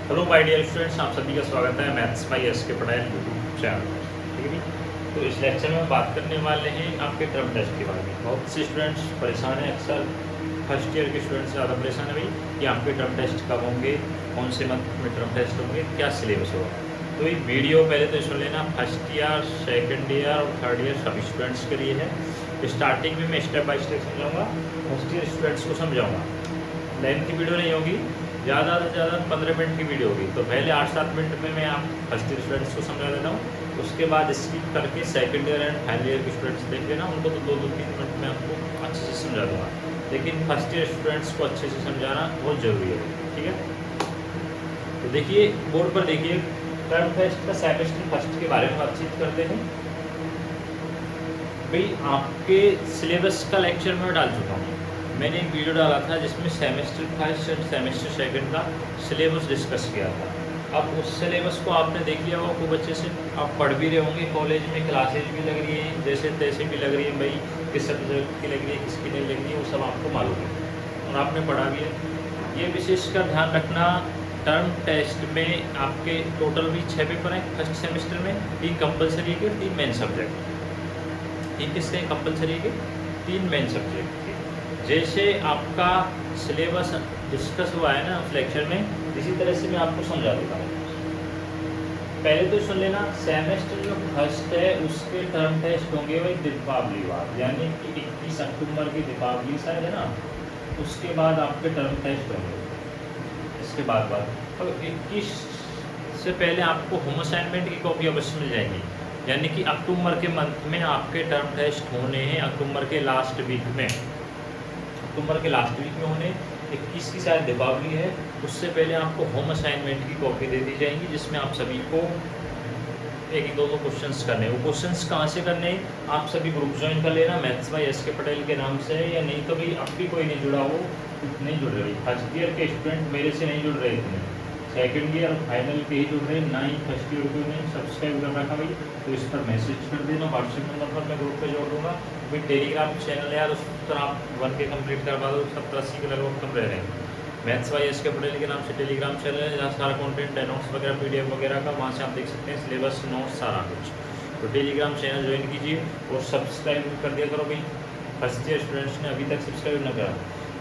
Hello my dear students, आप सभी का स्वागत है मैथ्स बाय एस के पटेल यूट्यूब चैनल पर। ठीक है जी। तो इस लेक्चर में बात करने वाले हैं आपके टर्म टेस्ट के बारे में। बहुत से स्टूडेंट्स परेशान हैं, अक्सर फर्स्ट ईयर के स्टूडेंट्स ज़्यादा परेशान है भाई कि आपके टर्म टेस्ट कब होंगे, कौन से मंथ में टर्म टेस्ट होंगे, क्या सिलेबस होगा। तो ये वीडियो पहले तो सुन लेना, फर्स्ट ईयर, सेकेंड ईयर और थर्ड ईयर सभी स्टूडेंट्स के लिए है। स्टार्टिंग में मैं स्टेप बाय स्टेप समझाऊंगा, फर्स्ट ईयर स्टूडेंट्स को समझाऊंगा। लेंथ की वीडियो नहीं होगी, ज़्यादा से ज़्यादा 15 मिनट की वीडियो होगी। तो पहले 8-7 मिनट में मैं आप फर्स्ट ईयर स्टूडेंट्स को समझा देता हूँ, उसके बाद स्किप करके second year and final year के स्टूडेंट्स देख लेना, उनको तो 2-3 मिनट में आपको अच्छे से समझा दूँगा। लेकिन फर्स्ट ईयर स्टूडेंट्स को अच्छे से समझाना बहुत ज़रूरी है, ठीक है। तो देखिए बोर्ड पर देखिए, टर्म टेस्ट का सेमेस्टर फर्स्ट के बारे में बातचीत करते हैं। भाई आपके सिलेबस का लेक्चर मैं डाल चुका हूँ, मैंने एक वीडियो डाला था जिसमें सेमेस्टर फर्स्ट और सेमेस्टर सेकंड का सिलेबस डिस्कस किया था। अब उस सिलेबस को आपने देख लिया होगा खूब अच्छे से, आप पढ़ भी रहे होंगे, कॉलेज में क्लासेज भी लग रही हैं, जैसे तैसे भी लग रही है भाई, किस सब्जेक्ट की लग रही है, किसकी नहीं लग रही है, वो सब आपको मालूम है और आपने पढ़ा भी है। ये विशेष का ध्यान रखना, टर्म टेस्ट में आपके टोटल भी 6 पेपर हैं फर्स्ट सेमेस्टर में, 3 कंपलसरी के 3 मेन सब्जेक्ट, 3 किसके कंपलसरी के 3 मेन सब्जेक्ट के। जैसे आपका सिलेबस डिस्कस हुआ है ना उस लेक्चर में, इसी तरह से मैं आपको समझा देता हूँ। पहले तो सुन लेना, सेमेस्टर जो फर्स्ट है उसके टर्म टेस्ट होंगे भाई दीपावली बाद, यानी कि 21 अक्टूबर की दीपावली शायद है ना, उसके बाद आपके टर्म टेस्ट होंगे। इसके बाद अब 21 से पहले आपको होम असाइनमेंट की कॉपी अवश्य मिल जाएगी, यानी कि अक्टूबर के मंथ में आपके टर्म टेस्ट होने हैं, अक्टूबर के लास्ट वीक में, अक्टूबर के लास्ट वीक में होने। 21 की शायद दीपावली है, उससे पहले आपको होम असाइनमेंट की कॉपी दे दी जाएंगी, जिसमें आप सभी को एक दो क्वेश्चंस करने हैं। वो क्वेश्चंस कहाँ से करने हैं, आप सभी ग्रुप ज्वाइन कर लेना मैथ्स बाय एस के पटेल के नाम से, या नहीं तो भाई अब भी कोई नहीं जुड़ा हो, नहीं जुड़ रही, फर्स्ट ईयर के स्टूडेंट मेरे से नहीं जुड़ रहे थे, सेकंड ईयर फाइनल के ही जुड़ रहे, ना ही फर्स्ट ईयर को नहीं सब्सक्राइब कर रखा भाई, तो इस पर मैसेज कर देना, व्हाट्सएप नंबर पर मैं ग्रुप पे जोड़ दूँगा। भाई टेलीग्राम चैनल है यार, उस पर आप 1 के कम्प्लीट करवा दो, 70-80 के लगभग कम रह रहे हैं। मैथ्स बाय एस के पटेल के नाम से टेलीग्राम चैनल है, जहाँ सारा कंटेंट है, नोट्स वगैरह PDF वगैरह का, वहाँ से आप देख सकते हैं सिलेबस, नोट्स, सारा कुछ। तो टेलीग्राम चैनल ज्वाइन कीजिए और सब्सक्राइब कर दिया करो भाई। फर्स्ट ईयर स्टूडेंट्स ने अभी तक सब्सक्राइब न करा,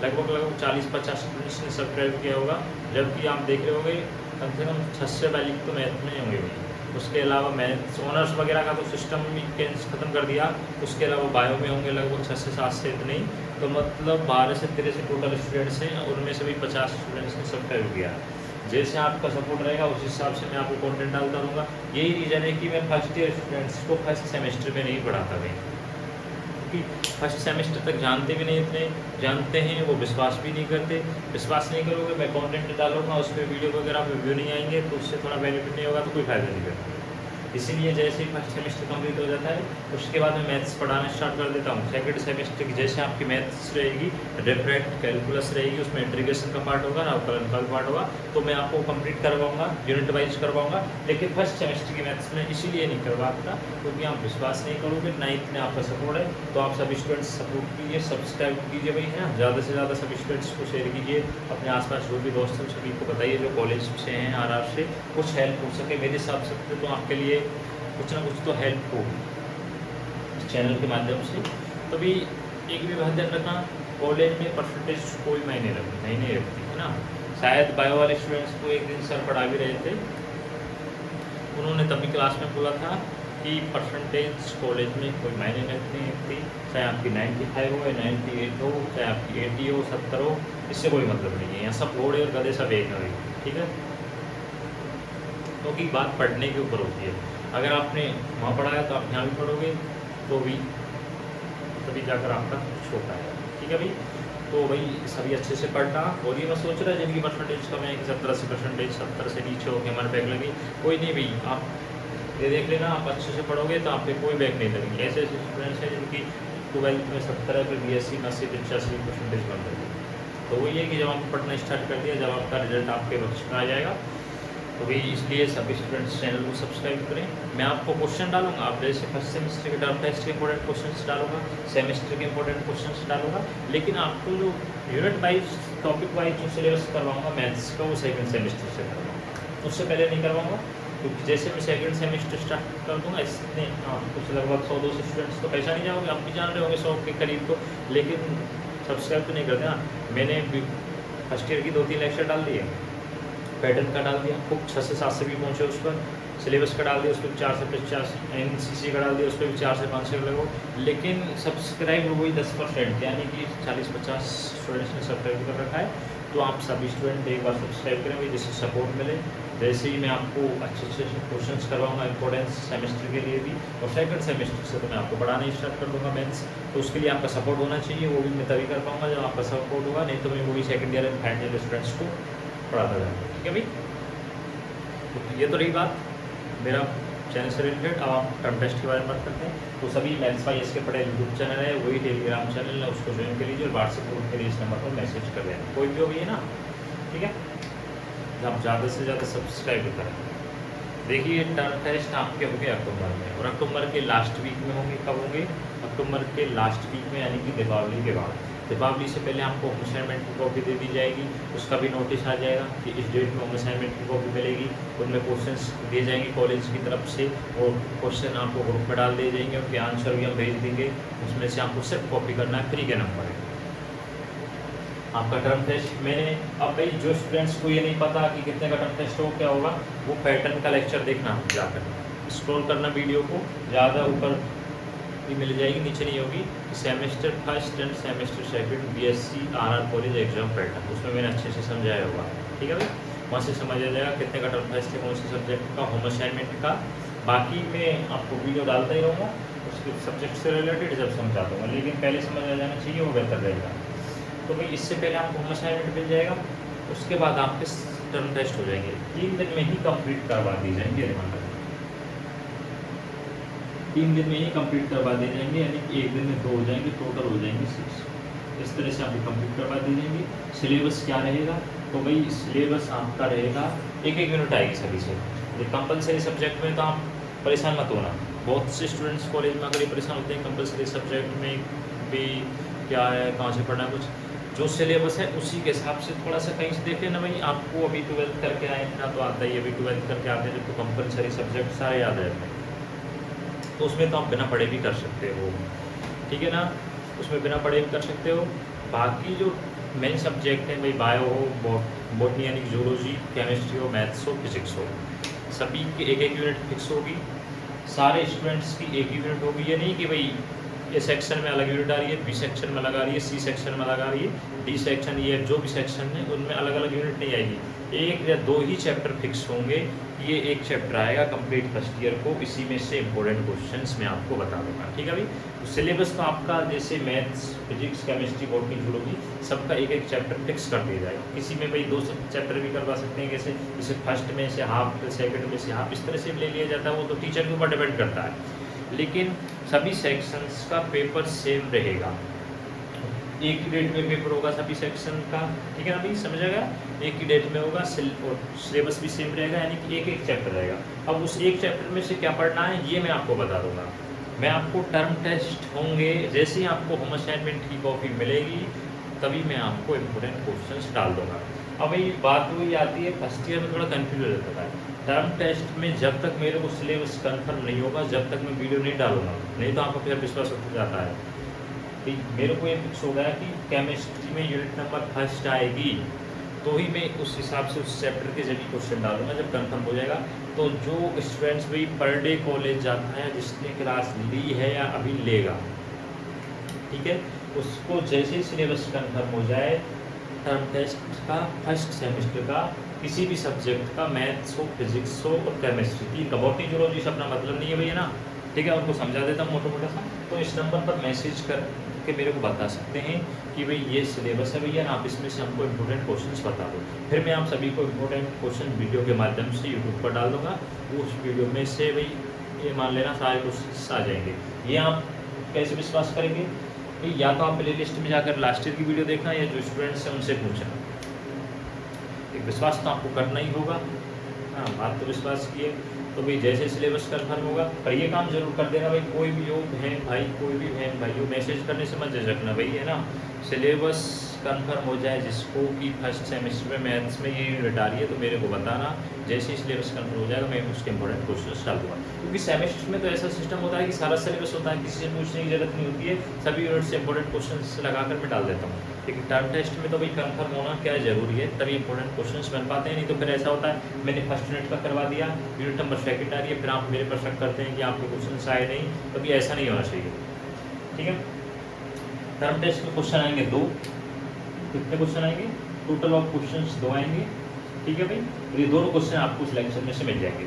लगभग 40-50 स्टूडेंट्स ने सब्सक्राइब किया होगा, जबकि आप देख रहे होंगे कम से कम 6 से वाली तो मैथ में होंगे भाई। उसके अलावा मैथ्स ऑनर्स वगैरह का तो सिस्टम भी ख़त्म कर दिया, उसके अलावा बायो में होंगे लगभग 6 से 7 से इतने ही, तो मतलब 12 से 13 से टोटल स्टूडेंट्स हैं, उनमें से भी 50 स्टूडेंट्स ने सब्सक्राइब किया। जैसे आपका सपोर्ट रहेगा उस हिसाब से मैं आपको कंटेंट डालता रहूँगा। यही रीज़न है कि मैं फर्स्ट ईयर स्टूडेंट्स को फर्स्ट सेमेस्टर में नहीं पढ़ाता भाई, क्योंकि फर्स्ट सेमेस्टर तक जानते भी नहीं, इतने जानते हैं वो विश्वास भी नहीं करते। विश्वास नहीं करोगे, मैं कंटेंट डालूंगा उस पर वीडियो वगैरह में व्यू नहीं आएंगे, तो उससे थोड़ा बेनिफिट नहीं होगा, तो कोई फायदा नहीं करता। इसीलिए जैसे ही फर्स्ट सेमेस्टर कंप्लीट हो जाता है, उसके बाद मैं मैथ्स पढ़ाना स्टार्ट कर देता हूँ। सेकंड सेमेस्टर की जैसे आपकी मैथ्स रहेगी, डिफरेंट कैलकुलस रहेगी, उसमें इंटीग्रेशन का पार्ट होगा, अवकलन का पार्ट होगा, तो मैं आपको कंप्लीट करवाऊंगा, यूनिट वाइज करवाऊंगा। लेकिन फर्स्ट सेमेस्टर की मैथ्स में इसीलिए नहीं करवाता क्योंकि आप विश्वास नहीं करोगे, ना इतने आपका सपोर्ट है। तो आप सभी स्टूडेंट्स सपोर्ट कीजिए, सब्सक्राइब कीजिए भाई, है ना, ज़्यादा से ज़्यादा सभी स्टूडेंट्स को शेयर कीजिए, अपने आसपास जो भी दोस्त हैं सभी को बताइए, जो कॉलेज से हैं RR से, कुछ हेल्प हो सके मेरे हिसाब से, तो आपके लिए कुछ ना कुछ तो हेल्प हो चैनल के माध्यम से। तो भी एक भी बात ध्यान रखना, कॉलेज में परसेंटेज कोई मायने नहीं रखती है ना। शायद बायो वाले स्टूडेंट्स को एक दिन सर पढ़ा भी रहे थे, उन्होंने तभी क्लास में बोला था कि परसेंटेज कॉलेज में कोई मायने नहीं रखती, चाहे आपकी 95 हो या 98 हो, चाहे आपकी 80 हो, 70 हो, इससे कोई मतलब नहीं है। यहाँ सब घोड़े और गधे सब एक है, ठीक है। क्योंकि बात पढ़ने के ऊपर होती है, अगर आपने वहाँ पढ़ा है तो आप यहाँ भी पढ़ोगे, तो भी तभी जाकर आपका कुछ हो पाएगा, ठीक है भाई। तो भाई सभी अच्छे से पढ़ना। और ये मैं सोच रहा है जिनकी परसेंटेज कम है कि 70 से नीचे हो के हमारे बैग लगे, कोई नहीं भाई, आप ये देख लेना, आप अच्छे से पढ़ोगे तो आप पे कोई बैग नहीं लगेगी। ऐसे ऐसे स्टूडेंट्स हैं जिनकी 12th में 70 पे BSc 80-85% बन रही है। तो वही है कि जब आप पढ़ना स्टार्ट कर दिया, जब आपका रिजल्ट आपके पक्ष में आ जाएगा, तो भाई इसलिए सभी स्टूडेंट्स चैनल को सब्सक्राइब करें। मैं आपको क्वेश्चन डालूंगा, आप जैसे फर्स्ट सेमेस्टर के टर्म टेस्ट के इंपॉर्टेंट क्वेश्चंस डालूंगा, सेमेस्टर के इंपॉर्टेंट क्वेश्चंस डालूंगा, लेकिन आपको जो यूनिट वाइज टॉपिक वाइज जो सिलेबस करवाऊंगा मैथ्स का वो सेकंड सेमेस्टर से करवाऊंगा, उससे पहले नहीं करवाऊंगा। क्योंकि जैसे मैं सेकंड सेमेस्टर स्टार्ट कर दूंगा इसने कुछ लगभग 100-200 स्टूडेंट्स तो पहचान ही जाओगे, आप भी जान रहे होंगे 100 के करीब तो, लेकिन सब्सक्राइब तो नहीं करते ना। मैंने फर्स्ट ईयर की 2-3 लेक्चर डाल दिए, पैटर्न का डाल दिया, खूब 6 से 7 से भी पहुँचे उस पर, सिलेबस का डाल दिया उस पर 4 से 50, NCC का डाल दिया उस पर भी 4 से 5 से लगो, लेकिन सब्सक्राइब हुई 10%, यानी कि 40-50 स्टूडेंट्स ने सब्सक्राइब कर रखा है। तो आप सभी स्टूडेंट एक बार सब्सक्राइब करें भाई, जिससे सपोर्ट मिले। जैसे ही मैं आपको अच्छे क्वेश्चंस करवाऊंगा इंपॉर्टेंस सेमेस्टर के लिए भी, और सेकंड सेमेस्टर से तो मैं आपको पढ़ाना स्टार्ट कर दूंगा मैथ्स। तो उसके लिए आपका सपोर्ट होना चाहिए, वो भी मैं तभी कर पाऊंगा जब आपका सपोर्ट होगा, नहीं तो मैं वही second year and final year students को पढ़ाता जाऊँगा। ठीक है भाई, तो ये तो रही बात मेरा चैनल से रिलेटेड। अब आप टर्म टेस्ट के बारे में बात करते हैं। तो सभी मैथ्स बाय एस के पटेल यूट्यूब चैनल है, वही टेलीग्राम चैनल है, उसको ज्वाइन कर लीजिए और व्हाट्सएप ग्रुप के लिए इस नंबर पर मैसेज कर देना, कोई भी हो गई है ना। ठीक है, आप ज़्यादा से ज़्यादा सब्सक्राइब करें। देखिए टर्म टेस्ट आपके होंगे अक्टूबर में, और अक्टूबर के लास्ट वीक में होंगे। कब होंगे? अक्टूबर के लास्ट वीक में, यानी कि दीपावली के बाद। दीपावली से पहले आपको होम असाइनमेंट की कॉपी दे दी जाएगी, उसका भी नोटिस आ जाएगा कि इस डेट में होम असाइनमेंट की कॉपी मिलेगी। उनमें क्वेश्चंस दिए जाएंगे कॉलेज की तरफ से, और क्वेश्चन आपको ग्रुप में डाल दिए जाएंगे, उनके आंसर भी हम भेज देंगे। उसमें से आपको सिर्फ कॉपी करना है, फ्री के नंबर है आपका टर्म टेस्ट। मैंने अब भाई जो स्टूडेंट्स को ये नहीं पता कि कितने का टर्म टेस्ट हो क्या होगा, वो पैटर्न का लेक्चर देखना जाकर, स्क्रॉल करना वीडियो को, ज़्यादा ऊपर भी मिल जाएगी, नीचे नहीं होगी। Semester first end semester second BSc RR college exam pattern, उसमें मैंने अच्छे से समझाया होगा। ठीक है भाई, वहाँ से समझ आ जाएगा कितने का टर्म टेस्ट है, कौन से सब्जेक्ट का, होम असाइनमेंट का। बाकी मैं आपको वीडियो डालता ही रहूँगा उसके सब्जेक्ट से रिलेटेड जब समझा दूँगा, लेकिन पहले समझ आ जाना चाहिए, वो बेहतर रहेगा। तो भाई इससे पहले आपको होम असाइनमेंट मिल जाएगा, उसके बाद आपके टर्म टेस्ट हो जाएंगे, 3 दिन में ही कंप्लीट करवा दी जाएंगे। 3 दिन में ही कंप्लीट करवा दिए जाएंगे, यानी कि एक दिन में 2 हो जाएंगे, टोटल हो जाएंगे 6। इस तरह से आपको कंप्लीट करवा दी जाएंगी। सिलेबस क्या रहेगा? तो भाई सिलेबस आपका रहेगा, एक यूनिट आएगी सभी से। कंपलसरी सब्जेक्ट में तो आप परेशान मत होना, बहुत से स्टूडेंट्स कॉलेज में अगर परेशान होते हैं कंपलसरी सब्जेक्ट में भी क्या है, कहाँ से पढ़ना है, कुछ जो सिलेबस है उसी के हिसाब से थोड़ा सा कहीं से देख लेना भाई। आपको अभी 12th करके आए ना तो आता ही है, अभी 12th करके आते हैं तो कंपलसरी सब्जेक्ट सारे याद रहते हैं, तो उसमें तो आप बिना पढ़े भी कर सकते हो। ठीक है ना, उसमें बिना पढ़े भी कर सकते हो। बाकी जो मेन सब्जेक्ट हैं भाई, बायो हो, बॉटनी यानी कि जूलॉजी, केमिस्ट्री हो, मैथ्स हो, फिजिक्स हो, सभी की एक यूनिट फिक्स होगी। सारे स्टूडेंट्स की एक यूनिट होगी। ये नहीं कि भाई ए सेक्शन में अलग यूनिट आ रही है, बी सेक्शन में अलग आ रही है, सी सेक्शन में अलग आ रही है, डी सेक्शन, ये जो भी सेक्शन है उनमें अलग अलग यूनिट नहीं आएगी। 1 या 2 ही चैप्टर फिक्स होंगे। ये एक चैप्टर आएगा कंप्लीट फर्स्ट ईयर को, इसी में से इंपॉर्टेंट क्वेश्चंस मैं आपको बता दूंगा। ठीक है भाई, तो सिलेबस तो आपका जैसे maths, physics, chemistry, botany, zoology सबका एक चैप्टर फिक्स कर दिया जाएगा। किसी में भाई 2 चैप्टर भी करवा सकते हैं, जैसे फर्स्ट में से हाफ, सेकंड में से हाफ, इस तरह से ले लिया जाता है, वो तो टीचर के ऊपर डिपेंड करता है। लेकिन सभी सेक्शंस का पेपर सेम रहेगा, एक ही डेट में पेपर होगा सभी सेक्शन का। ठीक है ना भाई, समझ आएगा, एक ही डेट में होगा, और सिलेबस भी सेम रहेगा, यानी कि एक चैप्टर रहेगा। अब उस एक चैप्टर में से क्या पढ़ना है ये मैं आपको बता दूंगा। मैं आपको टर्म टेस्ट होंगे, जैसे ही आपको होम असाइनमेंट की कॉपी मिलेगी तभी मैं आपको इम्पोर्टेंट क्वेश्चंस डाल दूंगा। अब ये बात वही आती है, फर्स्ट ईयर में थोड़ा कन्फ्यूज हो जाता है। टर्म टेस्ट में जब तक मेरे को सिलेबस कंफर्म नहीं होगा, जब तक मैं वीडियो नहीं डालूंगा, नहीं तो आपको फिर विश्वास उठ जाता है। तो मेरे को ये फिक्स हो गया कि केमिस्ट्री में यूनिट नंबर फर्स्ट आएगी, तो ही मैं उस हिसाब से उस चैप्टर के जरिए क्वेश्चन डालूंगा जब कंफर्म हो जाएगा। तो जो स्टूडेंट्स भी पर डे कॉलेज जाता है, जिसने क्लास ली है या अभी लेगा, ठीक है, उसको जैसे ही सिलेबस कंफर्म हो जाए, टर्म टेस्ट का फर्स्ट सेमेस्टर का किसी भी सब्जेक्ट का, मैथ्स हो, फिजिक्स हो और केमिस्ट्री, 3 का, बॉटनी, जूलॉजी से अपना मतलब नहीं है भैया ना। ठीक है, उनको समझा देता हूँ मोटा मोटा सा। तो इस नंबर पर मैसेज करके मेरे को बता सकते हैं कि भाई ये सिलेबस है भैया, आप इसमें से हमको इम्पोर्टेंट क्वेश्चंस बता दो। फिर मैं आप सभी को इम्पोर्टेंट क्वेश्चन वीडियो के माध्यम से यूट्यूब पर डाल दूँगा। उस वीडियो में से भाई ये मान लेना सारे क्वेश्चंस आ जाएंगे। ये आप कैसे विश्वास करेंगे? या तो आप प्ले लिस्ट में जाकर लास्ट ईयर की वीडियो देखना, या जो स्टूडेंट्स हैं उनसे पूछना। एक विश्वास तो आपको करना ही होगा। हाँ, बात तो विश्वास की है। तो भाई जैसे सिलेबस कन्फर्म होगा, पर ये काम जरूर कर देना भाई, कोई भी हो बहन भाई, कोई भी बहन भाई हो, मैसेज करने से मत झिझकना भाई, है ना। सिलेबस कन्फर्म हो जाए, जिसको कि फर्स्ट सेमेस्टर में मैथ्स में ये यूनिट आ रही है, तो मेरे को बताना। जैसे ही सिलेबस कन्फर्म हो जाएगा, मैं उसके इंपॉर्टेंट क्वेश्चन डाल दूँगा, क्योंकि सेमेस्टर में तो ऐसा सिस्टम होता है कि सारा सिलेबस होता है, किसी से पूछने की जरूरत नहीं होती है, सभी यूनिट से इंपॉर्टेंट क्वेश्चन लगाकर मैं डाल देता हूँ। लेकिन टर्म टेस्ट में तो भाई कन्फर्म होना क्या ज़रूरी है, तभी इंपॉर्टेंट क्वेश्चंस बन पाते हैं। नहीं तो फिर ऐसा होता है, मैंने फर्स्ट यूनिट का करवा दिया, यूनिट नंबर सेकंड आ रही है, फिर आप मेरे पर शक करते हैं कि आपके क्वेश्चन आए नहीं, कभी ऐसा नहीं होना चाहिए, ठीक है। टर्म टेस्ट के क्वेश्चन आएंगे 2, कितने क्वेश्चन आएंगे, टोटल ऑफ क्वेश्चन 2 आएंगे, ठीक है भाई। तो ये दोनों क्वेश्चन आपको इस लेक्चर में से मिल जाएंगे,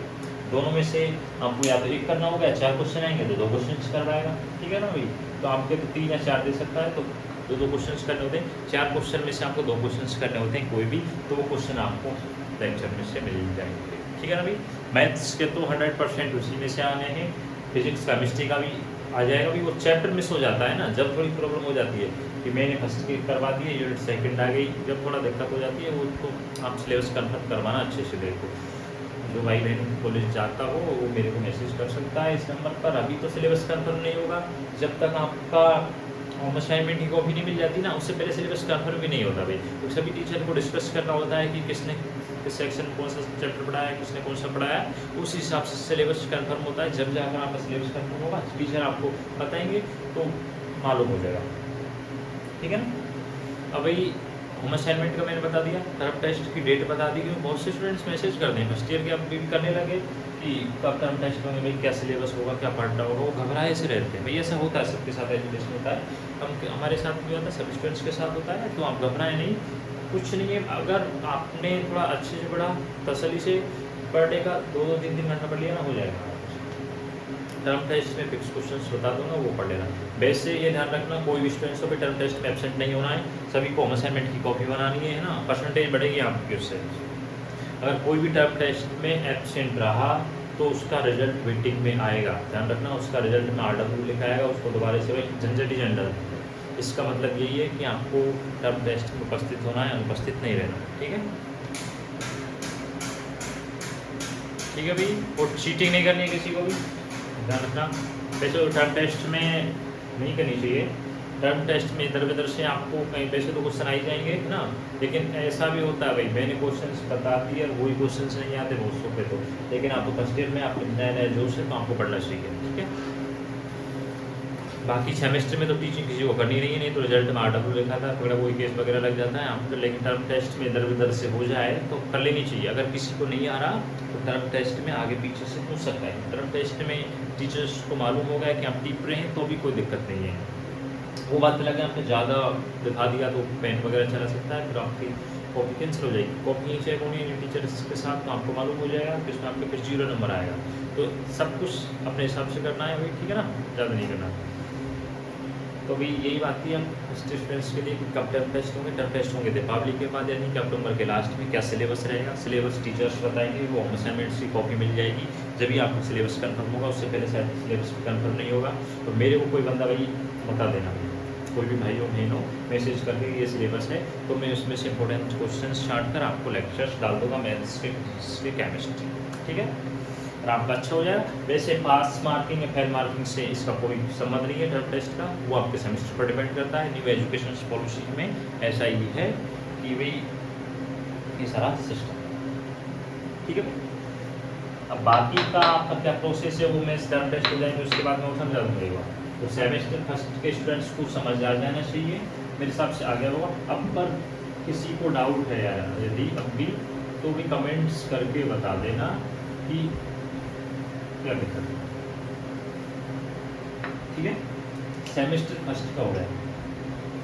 दोनों में से आपको या तो एक करना होगा, या 4 क्वेश्चन आएंगे तो 2 क्वेश्चन करवाएगा, ठीक है ना भाई। तो आपके तो 3 या 4 दे सकता है, तो 2 क्वेश्चन करने होते हैं, 4 क्वेश्चन में से आपको 2 क्वेश्चन करने होते हैं कोई भी, तो वो क्वेश्चन आपको लेक्चर में से मिल जाएंगे, ठीक है ना भाई। मैथ्स के तो 100% उसी में से आने हैं, फिजिक्स केमिस्ट्री का भी आ जाएगा भाई। वो चैप्टर मिस हो जाता है ना, जब थोड़ी प्रॉब्लम हो जाती है कि मैंने फर्स्ट की करवा दी है, यूनिट सेकंड आ गई, जब थोड़ा दिक्कत हो जाती है, वो तो आप सिलेबस कन्फर्म करवाना अच्छे से देखो। जो भाई बहन कॉलेज जाता हो वो मेरे को मैसेज कर सकता है इस नंबर पर। अभी तो सिलेबस कन्फर्म नहीं होगा, जब तक आपका असाइनमेंट की कॉपी नहीं मिल जाती ना, उससे पहले सिलेबस कन्फर्म भी नहीं होता भाई। तो सभी टीचर को डिस्कस करना होता है कि किसने किस सेक्शन में कौन सा चैप्टर पढ़ाया है, किसने कौन सा पढ़ाया है, उस हिसाब से सिलेबस कन्फर्म होता है। जब जाकर आपका सिलेबस कन्फर्म होगा, टीचर आपको बताएंगे तो मालूम हो जाएगा, ठीक है ना। अब भाई होम असाइनमेंट का मैंने बता दिया, टर्म टेस्ट की डेट बता दी, क्योंकि बहुत से स्टूडेंट्स मैसेज कर दें फर्स्ट ईयर के अब भी करने लगे कि कब टर्म टेस्ट होंगे भाई, क्या सिलेबस होगा, क्या पढ़ना होगा, वो घबराए से रहते हैं भाई। ऐसा होता है, सबके साथ एजुकेशन होता है, हमारे साथ भी होता है, सभी स्टूडेंट्स के साथ होता है। तो आप घबराएं नहीं, कुछ नहीं है। अगर आपने थोड़ा अच्छे से पढ़ा, तसल्ली से पढ़ने का 2-3 घंटा पढ़ लिया ना, हो जाएगा। टर्म टेस्ट में फिक्स क्वेश्चंस बता दूंगा, वो पढ़ लेना। वैसे ये ध्यान रखना, कोई भी स्टूडेंट्स को भी टर्म टेस्ट में एब्सेंट नहीं होना है, सभी को होम असाइनमेंट की कॉपी बनानी है ना, परसेंटेज बढ़ेगी आपकी उससे। अगर कोई भी टर्म टेस्ट में एब्सेंट रहा तो उसका रिजल्ट वेटिंग में आएगा, ध्यान रखना, उसका रिजल्ट में RW लिखा आएगा, उसको दोबारा से भाई झंझट ही झंझट। इसका मतलब यही है कि आपको टर्म टेस्ट में उपस्थित होना है, अनुपस्थित नहीं रहना, ठीक है, ठीक है भाई। और चीटिंग नहीं करनी है किसी को भी, ध्यान रखना। वैसे टर्म टेस्ट में नहीं करनी चाहिए, टर्म टेस्ट में इधर उधर से आपको कहीं वैसे तो क्वेश्चन आ ही जाएंगे ना, लेकिन ऐसा भी होता है भाई, मैंने क्वेश्चंस बता दिए और वही क्वेश्चंस नहीं आते दोस्तों पे, तो लेकिन आपको फर्स्ट ईयर में आपको नया नया जोश है, तो आपको पढ़ना चाहिए, ठीक है। बाकी सेमेस्टर में तो टीचिंग किसी को करनी नहीं है, नहीं तो रिजल्ट में RW लिखा था, थोड़ा कोई केस वगैरह लग जाता है आपको। लेकिन टर्म टेस्ट में इधर उधर से हो जाए तो कर लेनी चाहिए। अगर किसी को नहीं आ रहा तो टर्म टेस्ट में आगे पीछे से पूछ सकता है। टर्म टेस्ट में टीचर्स को मालूम हो गया कि आप टिप रहे हैं तो भी कोई दिक्कत नहीं है। वो बात अलग है, आपने ज़्यादा दिखा दिया तो पेन वगैरह चला सकता है, फिर आपकी कॉपी कैंसिल हो जाएगी। कॉपी नहीं चेक होनी है टीचर्स के साथ, तो आपको मालूम हो जाएगा कि उसमें आपके फिर 0 नंबर आएगा। तो सब कुछ अपने हिसाब से करना है भाई, ठीक है ना, ज़्यादा नहीं करना। तो अभी यही बात थी हम स्टूडेंट्स के लिए कि कब टर्म टेस्ट होंगे। टर्म टेस्ट होंगे दीपावली के बाद, यानी कि अक्टूबर के लास्ट में। क्या सिलेबस रहेगा, सिलेबस टीचर्स बताएंगे, वो असाइनमेंट्स की कॉपी मिल जाएगी जब भी आपको सिलेबस कंफर्म होगा। उससे पहले शायद सिलेबस कंफर्म नहीं होगा, तो मेरे को कोई बंदा भाई बता देना, कोई भी भाई हो बहन हो, मैसेज करके ये सिलेबस है, तो मैं उसमें से इंपॉर्टेंट क्वेश्चन छाँट कर आपको लेक्चर्स डाल दूँगा, मैथ्स के केमिस्ट्री, ठीक है, और आपका अच्छा हो जाएगा। वैसे पास मार्किंग या फेल मार्किंग से इसका कोई संबंध नहीं है टर्म टेस्ट का, वो आपके सेमेस्टर पर डिपेंड करता है। न्यू एजुकेशन पॉलिसी में ऐसा ही है कि भाई ये सारा सिस्टम, ठीक है। अब बाकी का आपका क्या प्रोसेस है वो मैं टर्म टेस्ट हो जाएंगे उसके बाद मैं समझा दूँगा। तो सेमेस्टर फर्स्ट के स्टूडेंट्स को समझ आ जाना चाहिए, मेरे हिसाब से आ गया होगा। अब पर किसी को डाउट है यार, यदि अब भी तो भी कमेंट्स करके बता देना कि क्या दिक्कत है, ठीक है। सेमेस्टर फर्स्ट का हो रहा है,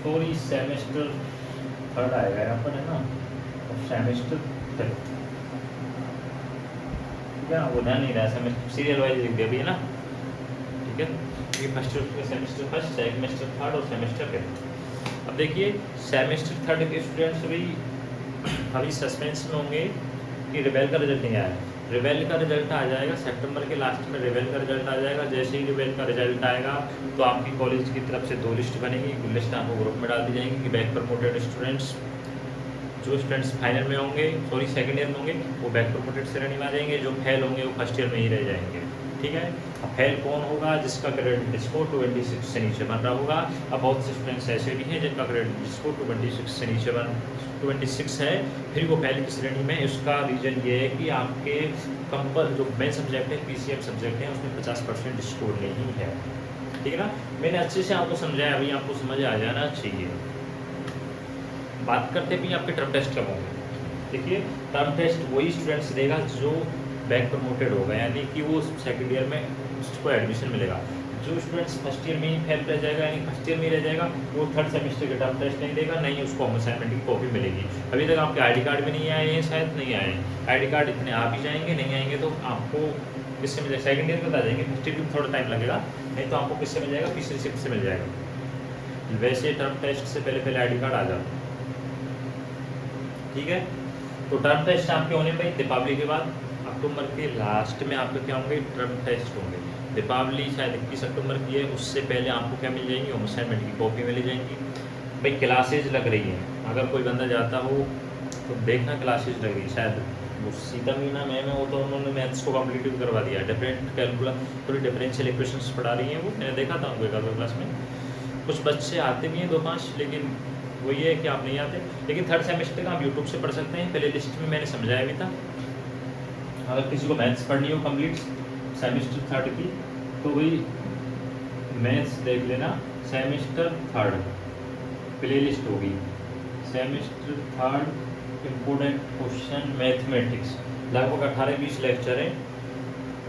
सॉरी सेमेस्टर थर्ड आएगा यहाँ पर, है ना, और सेमेस्टर थर्ड, ठीक है ना, वो ध्यान नहीं रहा, सेमेस्टर सीरियल वाइज लिख दिया भी, है ना, ठीक है। ये first semester first, semester third और सेमेस्टर फिफ्थ। अब देखिए सेमेस्टर थर्ड के स्टूडेंट्स भी अभी सस्पेंस में होंगे कि रिवेल का रिजल्ट नहीं आया है। रिवेल का रिजल्ट आ जाएगा सितंबर के लास्ट में, रिवेल का रिजल्ट आ जाएगा। जैसे ही रिवेल का रिजल्ट आएगा तो आपकी कॉलेज की तरफ से 2 लिस्ट बनेगी, लिस्ट आपको ग्रुप में डाल दी जाएंगी कि बैक प्रमोटेड स्टूडेंट्स जो स्टूडेंट्स फाइनल में होंगे, सॉरी सेकंड ईयर में होंगे, वो बैक प्रमोटेड श्रेणी में आ जाएंगे, जो फेल होंगे वो फर्स्ट ईयर में ही रह जाएंगे। ठीक है, अब फेल कौन होगा? जिसका क्रेडिट स्कोर 26 से नीचे बन रहा होगा। अब बहुत से स्टूडेंट्स ऐसे भी हैं जिनका क्रेडिट स्कोर 26 से नीचे 26 है, फिर वो फेल की श्रेणी में। इसका रीज़न ये है कि आपके जो मेन सब्जेक्ट है, PCM सब्जेक्ट है, उसमें 50% स्कोर नहीं है। ठीक है ना, मैंने अच्छे से आपको समझाया, अभी आपको समझ आ जाना चाहिए। बात करते भी आपके टर्म टेस्ट कब होंगे। देखिए, टर्म टेस्ट वही स्टूडेंट्स देगा जो बैक प्रमोटेड होगा, यानी कि वो सेकंड ईयर में उसको एडमिशन मिलेगा। जो स्टूडेंट्स फर्स्ट ईयर में ही फेल रह जाएगा, यानी फर्स्ट ईयर में ही रह जाएगा, वो थर्ड सेमेस्टर के टर्म टेस्ट नहीं देगा, नहीं उसको होम असाइनमेंट की कॉपी मिलेगी। अभी तक आपके ID कार्ड भी नहीं आए हैं, शायद नहीं आए हैं। ID कार्ड इतने आ भी जाएंगे, नहीं आएंगे तो आपको किससे मिलेगा? सेकंड ईयर में बता देंगे, फर्स्ट ईयर में थोड़ा टाइम लगेगा, नहीं तो आपको किससे मिल जाएगा? तीसरी शिफ्ट से मिल जाएगा। वैसे टर्म टेस्ट से पहले ID कार्ड आ जाता है। ठीक है, तो टर्म टेस्ट आपके होने भाई दीपावली के बाद, अक्टूबर के लास्ट में आपके क्या होंगे? टर्म टेस्ट होंगे। दीपावली शायद 21 अक्टूबर की है, उससे पहले आपको क्या मिल जाएंगी? होम असाइनमेंट की कॉपी मिल जाएंगी। भाई क्लासेज लग रही हैं, अगर कोई बंदा जाता हो तो देखना क्लासेज लग रही है। शायद वो सीता मीना मैम है, वो तो उन्होंने मैथ्स को कम्प्लीट करवा दिया। डिफरेंट कैलकुलस, थोड़ी डिफरेंशियल इक्वेशंस पढ़ा रही हैं वो, मैंने देखा था उनको एक आध क्लास में। कुछ बच्चे आते भी हैं 2-5, लेकिन वो ये है कि आप नहीं आते। लेकिन थर्ड सेमेस्टर का आप यूट्यूब से पढ़ सकते हैं, प्ले लिस्ट में मैंने समझाया भी था। अगर किसी को मैथ्स पढ़नी हो कंप्लीट सेमेस्टर थर्ड की, तो वही मैथ्स देख लेना, सेमेस्टर थर्ड प्ले लिस्ट होगी। Semester third important question mathematics, लगभग 18-20 लेक्चर हैं।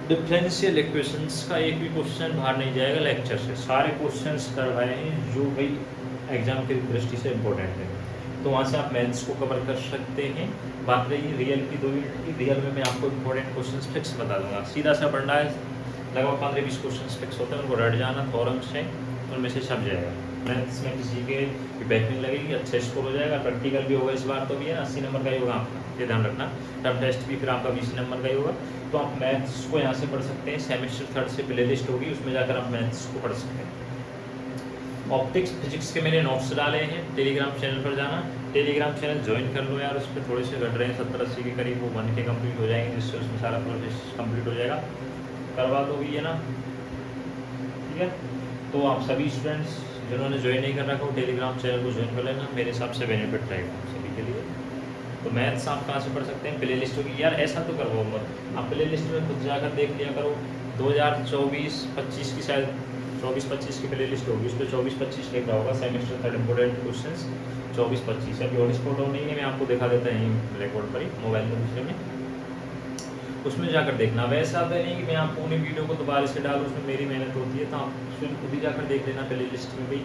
डिफरेंशियल इक्वेशंस का एक भी क्वेश्चन बाहर नहीं जाएगा लेक्चर से, सारे क्वेश्चंस करवाए हैं जो भाई एग्जाम की दृष्टि से इम्पोर्टेंट है, तो वहाँ से आप मैथ्स को कवर कर सकते हैं। बात रही रियल की 2 यूनिट की, रियल में मैं आपको इम्पोर्टेंट क्वेश्चंस फिक्स बता दूंगा। सीधा सा पढ़ना है, लगभग 15-20 क्वेश्चंस फिक्स होते हैं, उनको रट जाना, थॉरम्स हैं, उनमें से छप जाएगा। मैथ्स में किसी के बैकलिंग लगेगी, अच्छा स्कोर हो जाएगा। प्रैक्टिकल भी होगा इस बार, तो भी है 80 नंबर का ही होगा आपका, ये ध्यान रखना। टर्म टेस्ट भी फिर आपका 20 नंबर का ही होगा। तो आप मैथ्स को यहाँ से पढ़ सकते हैं, सेमेस्टर थर्ड से प्ले लिस्ट होगी, उसमें जाकर आप मैथ्स को पढ़ सकते हैं। ऑप्टिक्स फिजिक्स के मैंने नोट्स डाले हैं, टेलीग्राम चैनल पर जाना, टेलीग्राम चैनल ज्वाइन कर लो यार, उस पर थोड़े से घट रहे हैं, 70-80 के करीब, वो 1K कंप्लीट हो जाएंगे, जिससे उसमें सारा प्रोसेस कंप्लीट हो जाएगा। करवा दो भी है ना, ठीक है। तो आप सभी स्टूडेंट्स जिन्होंने ज्वाइन नहीं कर रखा हो, टेलीग्राम चैनल को ज्वाइन कर लेना, मेरे हिसाब से बेनिफिट रहेगा सभी के लिए। तो मैथ्स आप कहाँ से पढ़ सकते हैं? प्ले लिस्ट होगी यार, ऐसा तो करो मत, आप प्ले लिस्ट में खुद जाकर देख लिया करो। 2024-25 की शायद 24-25 की प्ले लिस्ट होगी, उस पर 24-25 लिखा होगा, सेमेस्टर थर्ड इम्पोर्टेंट क्वेश्चंस 24-25। अभी हॉटस्पॉट ऑन नहीं है, मैं आपको दिखा देता हूँ ब्लैक बोर्ड पर ही, मोबाइल में दूसरे में, उसमें जाकर देखना। वैसा तो नहीं कि मैं आपको उन्हीं वीडियो को दोबारा से डालूँ, उसमें मेरी मेहनत होती है, तो आप उसमें खुद ही जाकर देख लेना। प्ले लिस्ट में भी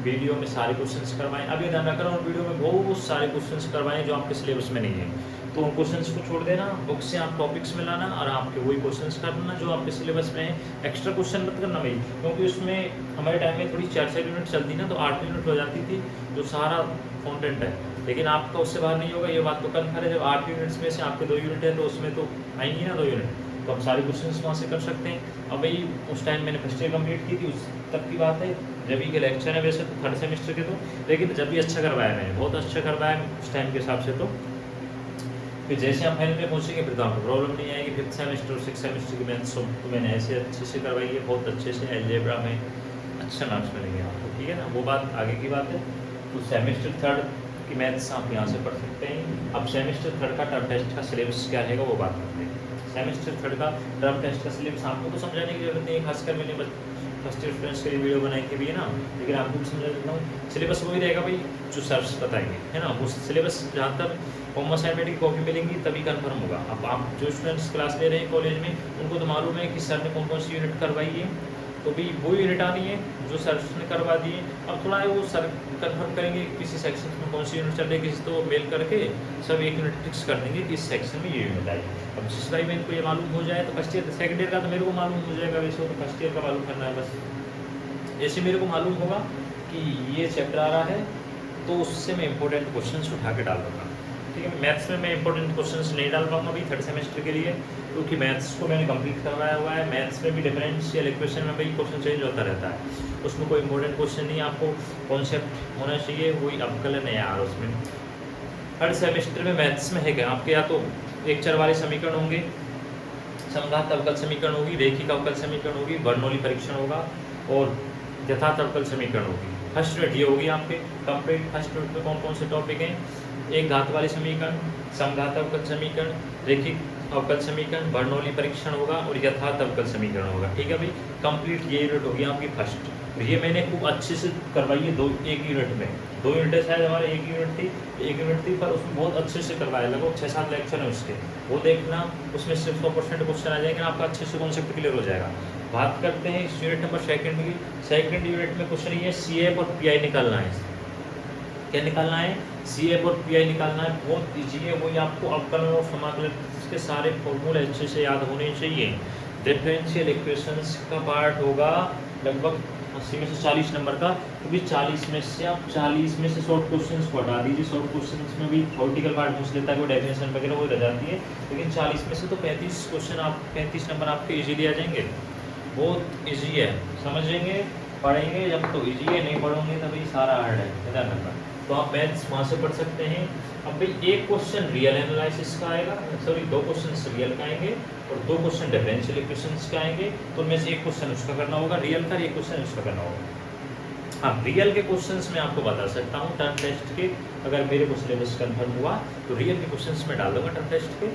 वीडियो में सारे क्वेश्चंस करवाएं। अभी ध्यान रखना, उन वीडियो में बहुत सारे क्वेश्चंस करवाएं जो आपके सिलेबस में नहीं है, तो उन क्वेश्चंस को छोड़ देना, बुक से आप टॉपिक्स में लाना और आपके वही क्वेश्चंस करना जो आपके सिलेबस में है। एक्स्ट्रा क्वेश्चन मत करना भाई, क्योंकि उसमें हमारे टाइम में थोड़ी 4-4 यूनिट चलती ना, तो 8 यूनिट हो जाती थी जो सारा कॉन्टेंट है, लेकिन आपका उससे बाहर नहीं होगा, ये बात तो कन्फर्म है। जब 8 यूनिट्स में से आपके 2 यूनिट है, तो उसमें तो आएंगी ना 2 यूनिट, तो आप सारे क्वेश्चंस वहाँ से कर सकते हैं। अब भाई उस टाइम मैंने फर्स्ट ईयर कंप्लीट की थी, उस तक की बात है, जब ही के लेक्चर है वैसे तो थर्ड सेमेस्टर के, तो लेकिन जब भी अच्छा करवाया मैंने, बहुत अच्छा करवाया उस टाइम के हिसाब से। तो फिर जैसे आप फाइनल में पहुँचेंगे फिर तो आपको प्रॉब्लम नहीं आएगी। 5th सेमेस्टर और 6th सेमेस्टर की मैथ्स तो मैंने ऐसे अच्छे से करवाई है, बहुत अच्छे से, अलजेब्रा में अच्छा मार्क्स मिलेंगे आपको, ठीक है ना, वो बात आगे की बात है। तो सेमेस्टर थर्ड की मैथ्स आप यहाँ से पढ़ सकते हैं। अब सेमेस्टर थर्ड का टर्म टेस्ट का सिलेबस क्या रहेगा वो बात करते हैं। सेमेस्टर थर्ड का टर्म टेस्ट का सिलेबस आपको तो समझाने की जरूरत नहीं है, खासकर मैंने फर्स्ट ईयर स्टूडेंट्स के लिए वीडियो बनाई के भी है ना, लेकिन आपको भी समझा देता हूँ। सिलेबस वही रहेगा भाई जो सर्स बताएंगे, है ना, वो सिलेबस जहाँ तक होम असाइनमेंट की कॉपी मिलेंगी तभी कंफर्म होगा। अब आप जो स्टूडेंट्स क्लास ले रहे हैं कॉलेज में, उनको तो मालूम है कि सर ने कौन कौन सी यूनिट करवाई है, तो भी वो यूनिट आनी है जो सर ने करवा दी है। अब थोड़ा है वो सर कंफर्म करेंगे किसी सेक्शन में कौन सी यूनिट चल रही है, किसी तो मेल करके सब एक यूनिट फिक्स कर देंगे कि इस सेक्शन में ये यूनिट आई। अब जिस भाई में इनको ये मालूम हो जाए तो फर्स्ट ईयर, सेकंड ईयर का तो मेरे को मालूम हो जाएगा, वैसे तो फर्स्ट ईयर का मालूम करना है बस। जैसे मेरे को मालूम होगा कि ये चैप्टर आ रहा है, तो उससे मैं इंपॉर्टेंट क्वेश्चंस उठा के डाल दूँगा, ठीक है। मैथ्स में मैं इंपॉर्टेंट क्वेश्चंस नहीं डाल पाऊंगा अभी थर्ड सेमेस्टर के लिए, क्योंकि मैथ्स को मैंने कंप्लीट करवाया हुआ है। मैथ्स में भी डिफरेंशियल इक्वेशन में भी क्वेश्चन चेंज होता रहता है, उसमें कोई इंपॉर्टेंट क्वेश्चन नहीं, आपको कॉन्सेप्ट होना चाहिए, वही अवकलन है यार उसमें। हर सेमेस्टर में मैथ्स में है क्या आपके, या तो एक चर वाले समीकरण होंगे, समघात अवकल समीकरण होगी, रैखिक अवकल समीकरण होगी, बर्नौली परीक्षण होगा और यथार्थ अवकल समीकरण होगी। फर्स्ट यूनिट ये होगी आपके कंप्लीट। फर्स्ट यूनिट में कौन कौन से टॉपिक हैं, एक घात वाले समीकरण, समघात अवकल समीकरण, रैखिक अवकल समीकरण, बर्नौली परीक्षण होगा और यथार्थ अवकल समीकरण होगा। ठीक है भाई, कंप्लीट ये यूनिट होगी आपकी फर्स्ट। ये मैंने खूब अच्छे से करवाई है एक यूनिट में, 2 यूनिटें शायद हमारे एक यूनिट थी पर उसमें बहुत अच्छे से करवाया, लगभग 6-7 लेक्चर है उसके, वो देखना, उसमें सिर्फ 100% क्वेश्चन आ जाएंगे, आपका अच्छे से कॉन्सेप्ट क्लियर हो जाएगा। बात करते हैं इस यूनिट नंबर सेकंड की। सेकंड यूनिट में क्वेश्चन ये CF और PI निकालना है। क्या निकालना है, CF और PI निकालना है, बहुत ईजी है। वही आपको अवकलन और समाकलन के सारे फॉर्मूले अच्छे से याद होने चाहिए। डिफरेंशियल इक्वेशंस का पार्ट होगा लगभग 80 में से 40 नंबर का, क्योंकि 40 में से आप 40 में से शॉर्ट क्वेश्चंस को हटा दीजिए। शॉर्ट क्वेश्चंस में भी थ्योरेटिकल पार्ट पूछ लेता है, वो डेफिनेशन वगैरह वो रह जाती है, लेकिन 40 में से तो 35 क्वेश्चन आप 35 नंबर आपके इजीली आ जाएंगे। बहुत इजी है, समझेंगे पढ़ेंगे जब तो इजी है, नहीं पढ़ोगे तभी सारा हार्ड है, ध्यान रखना। तो आप मैथ्स वहाँ से पढ़ सकते हैं। अब भाई एक क्वेश्चन रियल एनालिसिस का आएगा, सॉरी 2 क्वेश्चन रियल का आएंगे और 2 क्वेश्चन डिफरेंशियल इक्वेशंस के आएंगे। तो उनमें से एक क्वेश्चन उसका करना होगा रियल का, एक क्वेश्चन उसका करना होगा। हाँ, रियल के क्वेश्चंस मैं आपको बता सकता हूँ टर्म टेस्ट के, अगर मेरे को सिलेबस कन्फर्म हुआ तो रियल के क्वेश्चंस में डाल दूंगा टर्म टेस्ट के,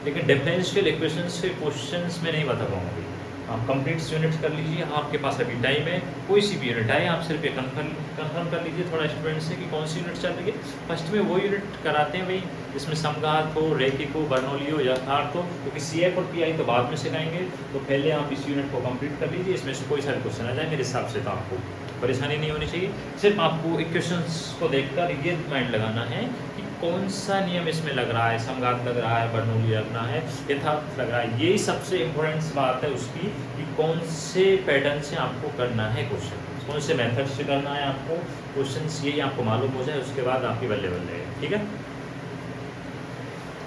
लेकिन डिफरेंशियल इक्वेशंस के क्वेश्चंस में नहीं बता पाऊंगा। आप कंप्लीट यूनिट कर लीजिए, आपके पास अभी टाइम है, कोई सी भी यूनिट आए आप सिर्फ कंफर्म कर लीजिए थोड़ा स्टूडेंट से कि कौन सी यूनिट चल रही है। फर्स्ट में वो यूनिट कराते हैं भाई जिसमें समघात हो, रैखिक हो, बर्नौली हो, यथार्थ हो, क्योंकि CF और PI तो बाद में सिखाएंगे। तो पहले आप इस यूनिट को कंप्लीट कर लीजिए, इसमें से कोई सारे क्वेश्चन आ जाए मेरे हिसाब से, तो आपको परेशानी नहीं होनी चाहिए। सिर्फ आपको इक्वेशंस को देखकर ये माइंड लगाना है कि कौन सा नियम इसमें लग रहा है, समघात लग रहा है, बर्नौली लगना है, यथार्थ लग रहा है। यही सबसे इम्पोर्टेंट बात है उसकी कि कौन से पैटर्न से आपको करना है क्वेश्चन, कौन से मेथड से करना है आपको क्वेश्चन, यही आपको मालूम हो जाए, उसके बाद आपकी बल्ले बल्ले है। ठीक है,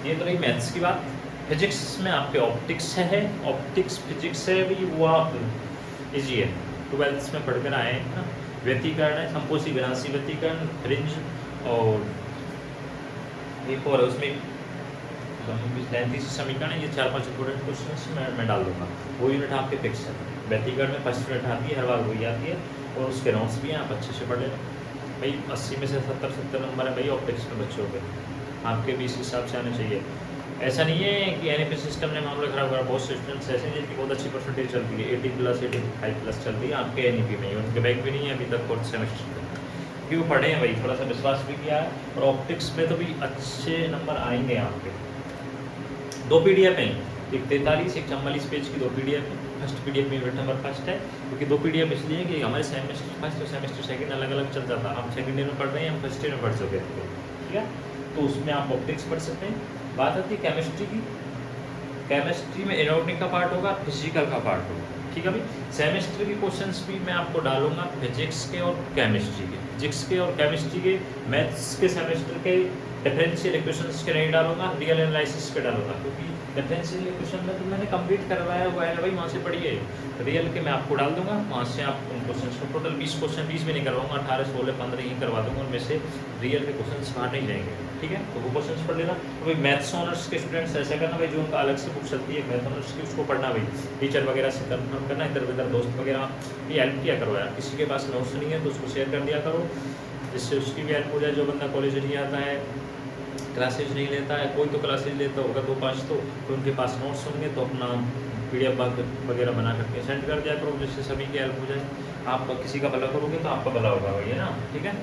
ये तो रही मैथ्स की बात। फिजिक्स में आपके ऑप्टिक्स है, ऑप्टिक्स फिजिक्स है भी, वो आप इजी है, 12th में पढ़कर आए हैं ना। व्यतिकरण है, संपोषी विनाशी व्यतिकरण, फ्रिंज और एक और उसमें समीकरण है। ये 4-5 इंपोर्टेंट क्वेश्चन मैं डाल दूंगा, वो यूनिट आपके फिक्स है। व्यतिकरण में फर्स्ट यूनिट आती है, हर बार वही आती है और उसके नोट्स भी हैं, आप अच्छे से पढ़ लेना भाई। 80 में से 70 नंबर है भाई ऑप्टिक्स में बच्चों के, आपके भी इस हिसाब से आने चाहिए। ऐसा नहीं है कि NFA सिस्टम ने मामला खराब करा, बहुत से स्टूडेंट्स ऐसे हैं जिनकी बहुत अच्छी परसेंटेज चलती है, 80+, 85+ चल रही है आपके NEP में, उनके बैक भी नहीं है अभी तक 4th सेमेस्टर में, क्योंकि वो पढ़े हैं भाई, थोड़ा सा विश्वास भी किया है। और ऑप्टिक्स में तो भी अच्छे नंबर आएंगे आपके। 2 PDF हैं, एक 43 एक 44 पेज की 2 PDF है। फर्स्ट PDF में यूनिट नंबर फर्स्ट है, क्योंकि 2 PDF इसलिए कि हमारे सेमेस्टर फर्स्ट और सेमेस्टर सेकंड अलग अलग चल जाता। हम सेकंड ईयर में पढ़ रहे हैं, हम फर्स्ट ईयर में पढ़ चुके थे, ठीक है। तो उसमें आप ऑप्टिक्स पढ़ सकते हैं। बात आती है केमिस्ट्री की, केमिस्ट्री में इनऑर्गेनिक का पार्ट होगा, फिजिकल का पार्ट होगा, ठीक है भाई। सेमेस्टर के क्वेश्चंस भी मैं आपको डालूंगा फिजिक्स के और केमिस्ट्री के, फिजिक्स के और केमिस्ट्री के। मैथ्स के सेमेस्टर के डिफरेंशियल इक्वेशंस के नहीं डालूंगा, रियल एनालिसिस के डालूंगा, क्योंकि डिफरेंशियल इक्वेशन में तो मैंने कंप्लीट करवाया हुआ है भाई, वहाँ से पढ़िए। रियल के मैं आपको डाल दूंगा, वहाँ से आप उन क्वेश्चन को टोटल 20 क्वेश्चन 20 भी नहीं करवाऊंगा, 18, 16, 15 ही करवा दूंगा, उनमें से रियल के क्वेश्चन बाहर नहीं जाएंगे, ठीक है। तो वो क्वेश्चन पढ़ लेना। तो भाई मैथ्स ऑनर्स के स्टूडेंट्स ऐसा करना भाई, जो उनका अलग से बुक चलती है मैथ ऑनर्स की, उसको पढ़ना भाई, टीचर वगैरह से कंफर्म करना, इधर उधर दोस्त वगैरह की हेल्प किया करो यार। किसी के पास नोट्स नहीं है तो उसको शेयर कर दिया करो, जिससे उसकी भी हेल्प हो जाए। जो बंदा कॉलेज नहीं आता है, क्लासेज नहीं लेता है, कोई तो क्लासेज लेता होगा 2-5 तो उनके पास नोट्स होंगे, तो अपना PDF वगैरह बना करके सेंड कर दिया करो, जिससे सभी की हेल्प हो जाए। आप किसी का भला करोगे तो आपका भला होगा भाई, है ना, ठीक है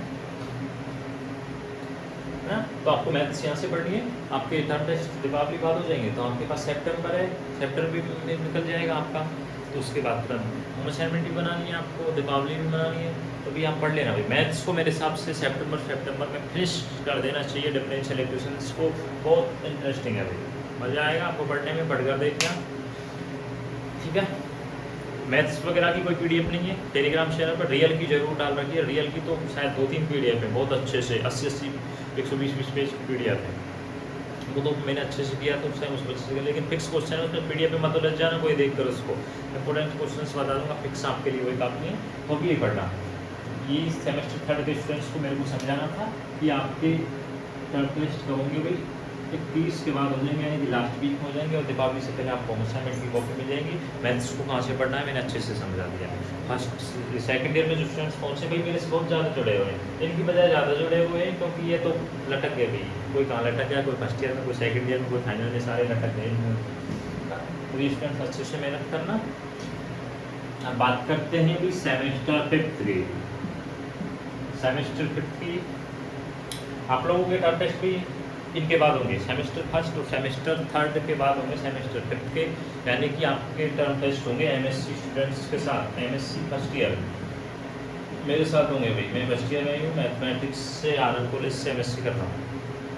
ना। तो आपको मैथ्स यहाँ से पढ़नी है, आपके थर्ड टेस्ट दीपावली बाद हो जाएंगे, तो आपके पास सेप्टेम्बर है, सेप्टेम्बर भी निकल जाएगा आपका। तो उसके बाद तुरंत होम असाइनमेंट भी बनानी है आपको, दीपावली भी बनानी है, तो भी आप पढ़ लेना भाई। मैथ्स को मेरे हिसाब से सेप्टेम्बर में फिनिश कर देना चाहिए। डिफरेंशियल इक्वेशंस को बहुत इंटरेस्टिंग है भाई, मज़ा आएगा आपको पढ़ने में, पढ़कर देखना, ठीक है। मैथ्स वगैरह की कोई PDF नहीं है, टेलीग्राम चैनल पर रियल की जरूर डाल रखी है। रियल की तो शायद 2-3 PDF है, बहुत अच्छे से 80-80 120-20 पेज की PDF है, वो तो मैंने अच्छे से किया तो उस बच्चे से। लेकिन फिक्स क्वेश्चन है उसमें PDF में मत लग जाना, कोई देख कर उसको इंपोर्टेंट क्वेश्चन बता दूंगा, फिक्स आपके लिए वही काफ़ी है, तो भी पढ़ना। ये सेमेस्टर थर्ड के स्टूडेंट्स को मेरे को समझाना था कि आपके टर्म टेस्ट कब होंगे भाई, 31 के बाद हो जाएंगे, यानी कि लास्ट वीक में हो जाएंगे। और दीपावली से पहले आपको असाइनमेंट की कॉपी मिल जाएगी। मैथ्स को कहाँ से पढ़ना है मैंने अच्छे से समझा दिया। फर्स्ट सेकंड ईयर में जो स्टूडेंट्स पहुँचे भाई मेरे से बहुत ज़्यादा जुड़े हुए हैं, इनकी बजाय ज़्यादा जुड़े हुए हैं, क्योंकि ये तो लटक गए भाई, कोई कहाँ लटक गया, कोई फर्स्ट ईयर में, कोई सेकंड ईयर में, कोई फाइनल में, सारे लटक गए। तो ये स्टूडेंट्स अच्छे से मेहनत करना। अब बात करते हैं भी सेमेस्टर फिफ्थ की। सेमेस्टर फिफ्थ की आप लोगों के टर्म टेस्ट भी इनके बाद होंगे, सेमेस्टर फर्स्ट और सेमेस्टर थर्ड के बाद होंगे सेमेस्टर फिफ्थ के, यानी कि आपके टर्म टेस्ट होंगे एमएससी स्टूडेंट्स के साथ। एमएससी फर्स्ट ईयर मेरे साथ होंगे भाई, मैं फर्स्ट ईयर में हूँ, मैथमेटिक्स से आनंद कॉलेज से एमएससी कर रहा हूँ,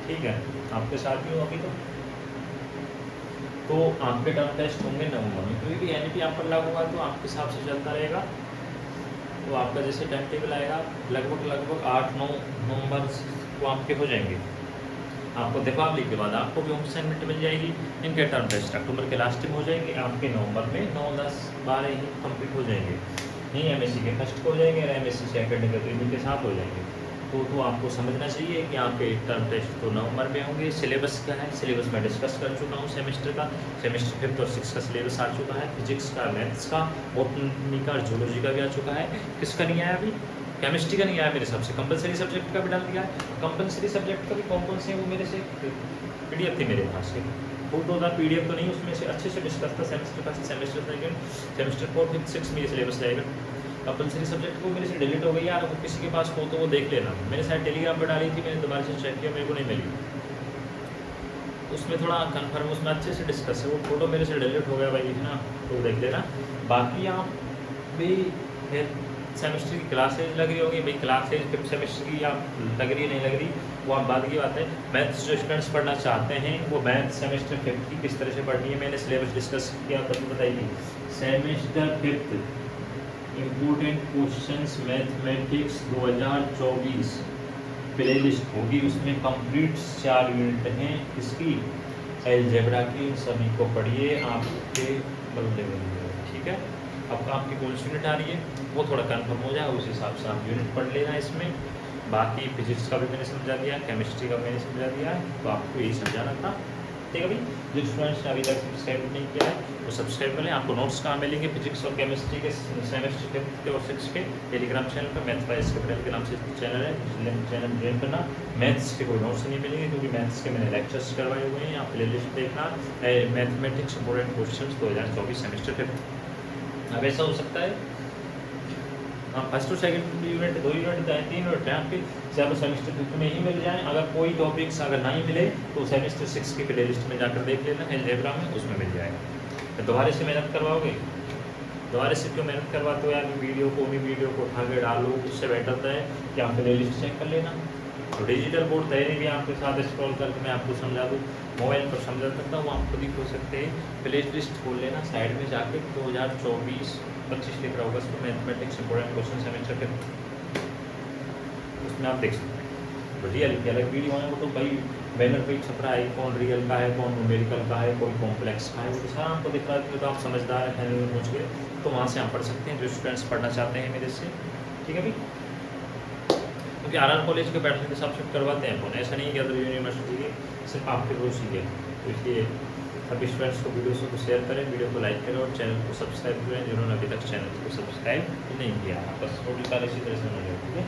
ठीक है, आपके साथ ही हूँ अभी। तो आपके टर्म टेस्ट होंगे नवंबर में, क्योंकि एनईपी आप पर लागू होगा तो आपके हिसाब से चलता रहेगा। तो आपका जैसे टाइम टेबल आएगा लगभग 8-9 नवंबर को आपके हो जाएंगे। आपको दीपावली के बाद आपको भी होम असाइनमेंट मिल जाएगी। इनके टर्म टेस्ट अक्टूबर के लास्ट में हो जाएंगे, आपके नवंबर में 9, 10, 12 ही कंप्लीट हो जाएंगे। नहीं एमएससी के फर्स्ट को हो जाएंगे और एमएससी सेकंड के तो इनके साथ हो जाएंगे। तो आपको समझना चाहिए कि आपके टर्म टेस्ट तो नवंबर में होंगे। सिलेबस क्या है, सिलेबस मैं डिस्कस कर चुका हूँ सेमेस्टर का। सेमेस्टर फिफ्थ और सिक्स का सिलेबस आ चुका है, फिजिक्स का, मैथ्स का, बॉटनी का, जूलॉजी का भी आ चुका है। किसका नहीं आया अभी, केमिस्ट्री का नहीं आया मेरे हिसाब से। कंपलसरी सब्जेक्ट का भी डाल दिया है। कंपलसरी सब्जेक्ट का भी कौन से हैं वो मेरे से पीडीएफ थी मेरे पास से, फोटो था पीडीएफ तो नहीं, उसमें से अच्छे से डिस्कस था। Semester first, semester second, semester fourth, fifth, six में ये सिलेबस रहेगा। कंपलसरी सब्जेक्ट को मेरे से डिलीट हो गई यार, वो किसी के पास हो तो वो देख लेना। मैंने शायद टेलीग्राम पर डाली थी, मैंने दोबारा से चेक किया, मेरे को नहीं मिली। उसमें थोड़ा कन्फर्म, उसमें अच्छे से डिस्कस है। वो फोटो मेरे से डिलीट हो गया भाई, है ना, तो देख लेना। बाकी आप भी सेमेस्टर की क्लासेज लग रही होगी भाई, क्लासेज फिफ्थ सेमेस्टर की आप लग रही नहीं लग रही वो आप बाद की बात है। मैथ्स जो स्टूडेंट्स पढ़ना चाहते हैं वो मैथ सेमेस्टर फिफ्थ की किस तरह से पढ़नी है मैंने सिलेबस डिस्कस किया, तभी बताइए। Semester fifth important questions mathematics 2024 play list होगी, उसमें कंप्लीट 4 यूनिट हैं। इसकी अलजेब्रा की, सभी को पढ़िए आपके बल्ले बल्ले, ठीक है। अब आपकी कौन सी यूनिट आ रही है वो थोड़ा कंफर्म हो जाए, उस हिसाब से आप यूनिट पढ़ लेना इसमें। बाकी फिजिक्स का भी मैंने समझा दिया, केमिस्ट्री का मैंने समझा दिया, तो आपको यही समझाना था, ठीक है भाई। जो स्टूडेंट्स ने अभी तक सब्सक्राइब नहीं किया है वो सब्सक्राइब कर लें। आपको नोट्स कहाँ मिलेंगे फिजिक्स और केमिस्ट्री के सेमेस्टर फिफ्थ के और सिक्स के, टेलीग्राम चैनल पर मैथ्स बाय एसके पटेल के नाम से चैनल है, चैनल ज्वाइन करना। मैथ्स के कोई नोट्स नहीं मिलेंगे क्योंकि मैथ्स के मैंने लेक्चर्स करवाए हुए हैं, आप प्ले लिस्ट देखना। Mathematics important question 2024 semester fifth. अब ऐसा हो सकता है हाँ फर्स्ट और सेकंड यूनिट 2 यूनिट 3 यूनिट आपके चाहे सेमेस्टर फिफ्थ में ही मिल जाए। अगर कोई टॉपिक्स अगर नहीं मिले तो सेमेस्टर सिक्स की प्ले लिस्ट में जाकर देख लेना, अलजेब्रा में उसमें मिल जाएगा। तो दोबारा से मेहनत करवाओगे, दोबारा से क्यों मेहनत करवाते हो यार, वीडियो को उठा के डालो, उससे बेटर है कि आप प्ले लिस्ट चेक कर लेना। तो डिजिटल बोर्ड तैयारी भी आपके साथ स्क्रॉल करके मैं आपको समझा दूँ, मोबाइल पर समझा सकता हूँ, आप खुद ही हो सकते हैं। प्ले लिस्ट खोल लेना, साइड में जाके 2024-25 लिख रहा होगा उसमें मैथमेटिक्स इंपोर्टेंट क्वेश्चन सेमेस्टर के, उसमें आप देख सकते हैं। रियल की अलग वीडियो है वो तो भाई बैनर पे छप रहा है, कौन रियल का है, कौन न्यूमेरिकल का है, कोई कॉम्प्लेक्स का है, वो तो सारा आपको दिख रहा है। तो आप समझदार हैं, फैमिली में पहुँच गए तो वहाँ से आप पढ़ सकते हैं जो स्टूडेंट्स पढ़ना चाहते हैं मेरे से, ठीक है भाई। क्योंकि आर कॉलेज के पैटर्न के हिसाब से करवाते हैं फोन, ऐसा नहीं है कि अदर यूनिवर्सिटी के सिर्फ आपके रोज ही है। तो इसलिए सभी स्टूडेंट्स को वीडियो को शेयर करें, वीडियो को लाइक करें और चैनल को सब्सक्राइब करें जिन्होंने अभी तक चैनल को सब्सक्राइब नहीं किया। बस टोटल कार्य इसी तरह से होना चाहिए, ठीक है।